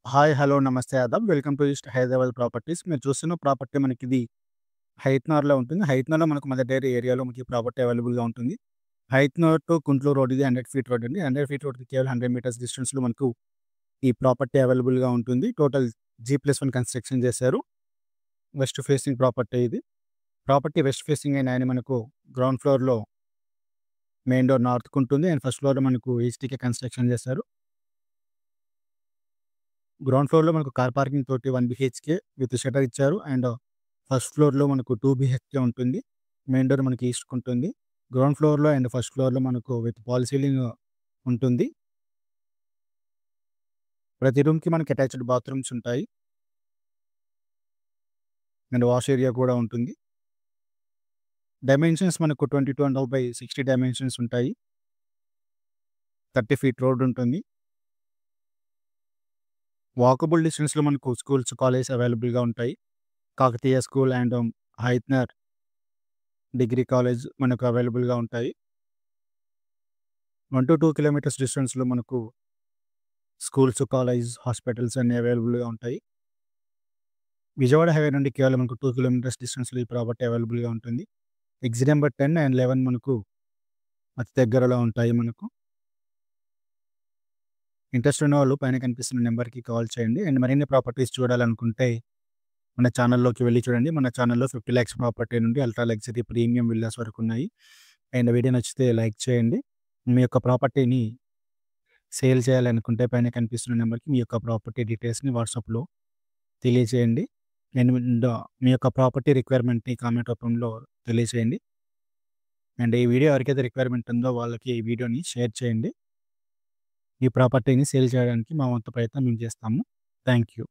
Hi. Hello. నమస్తే ఆదాబ్. Welcome to East Hyderabad properties. మీరు చూస్తున్న ప్రాపర్టీ మనకిది హయత్‌నగర్‌లో ఉంటుంది. హయత్‌నగర్‌లో మనకు మదర్ ఏరియాలో మనకి ఈ ప్రాపర్టీ అవైలబుల్‌గా ఉంటుంది. హయత్‌నగర్ టు గుంటూరు రోడ్ ఇది 100 ఫీట్ రోడ్ అండి. 100 ఫీట్ రోడ్‌కి కేవలం 100 మీటర్స్ డిస్టెన్స్‌లో మనకు ఈ ప్రాపర్టీ అవైలబుల్‌గా ఉంటుంది. టోటల్ జీ+1 కన్‌స్ట్రక్షన్ చేశారు. వెస్ట్ ఫేసింగ్ ప్రాపర్టీ ఇది. ప్రాపర్టీ వెస్ట్ ఫేసింగ్ అయినా అని మనకు గ్రౌండ్ ఫ్లోర్‌లో మెయిన్ డోర్ నార్త్‌కి ఉంటుంది. అండ్ ఫస్ట్ ఫ్లోర్‌లో మనకు హెచ్‌డీకే కన్‌స్ట్రక్షన్ చేశారు. గ్రౌండ్ ఫ్లోర్‌లో మనకు కార్ పార్కింగ్ తోటి 1 బీహెచ్‌కే విత్ షట్టర్ ఇచ్చారు. అండ్ ఫస్ట్ ఫ్లోర్‌లో మనకు 2 బీహెచ్‌కే ఉంటుంది. మెయిన్ డోర్ మనకి ఈస్ట్‌కి ఉంటుంది. గ్రౌండ్ ఫ్లోర్‌లో అండ్ ఫస్ట్ ఫ్లోర్‌లో మనకు విత్ ఫాల్ సీలింగ్ ఉంటుంది. ప్రతి రూమ్‌కి మనకి అటాచ్డ్ బాత్రూమ్స్ ఉంటాయి. అండ్ వాష్ ఏరియా కూడా ఉంటుంది. డైమెన్షన్స్ మనకు 22.5 బై 60 డైమెన్షన్స్ ఉంటాయి. 30 ఫీట్ రోడ్ ఉంటుంది. వాకబుల్ డిస్టెన్స్‌లో మనకు స్కూల్స్, కాలేజెస్ అవైలబుల్‌గా ఉంటాయి. Kakatiya school and Hayathnagar degree college మనకు అవైలబుల్‌గా ఉంటాయి. 1-2 కిలోమీటర్స్ డిస్టెన్స్‌లో మనకు స్కూల్స్, కాలేజ్, హాస్పిటల్స్ అన్నీ అవైలబుల్‌గా ఉంటాయి. విజయవాడ హైవే నుండి కేవలం మనకు 2 కిలోమీటర్స్ డిస్టెన్స్‌లో ఈ ప్రాపర్టీ అవైలబుల్‌గా ఉంటుంది. ఎగ్జిట్ నంబర్ 10 అండ్ 11 మనకు అతి దగ్గరలో ఉంటాయి మనకు. ఇంట్రెస్ట్ ఉన్నవాళ్ళు పైన కనిపిస్తున్న నంబర్‌కి కాల్ చేయండి. అండ్ మరిన్ని ప్రాపర్టీస్ చూడాలనుకుంటే మన ఛానల్‌లోకి వెళ్లి చూడండి. మన ఛానల్‌లో 50 లాక్స్ ప్రాపర్టీ నుండి అల్ట్రా లగ్జరీ ప్రీమియం విల్లాస్ వరకు ఉన్నాయి. అండ్ వీడియో నచ్చితే లైక్ చేయండి. మీ యొక్క ప్రాపర్టీని సేల్ చేయాలనుకుంటే పైన కనిపిస్తున్న నంబర్‌కి మీ యొక్క ప్రాపర్టీ డీటెయిల్స్‌ని వాట్సాప్‌లో తెలియజేయండి. అండ్ మీ యొక్క ప్రాపర్టీ రిక్వైర్మెంట్‌ని కామెంట్ రూపంలో తెలియజేయండి. అండ్ ఈ వీడియో ఎవరికైతే రిక్వైర్మెంట్ ఉందో వాళ్ళకి ఈ వీడియోని షేర్ చేయండి. ఈ ప్రాపర్టీని సేల్ చేయడానికి మా వంతు ప్రయత్నం మేము చేస్తాము. Thank you.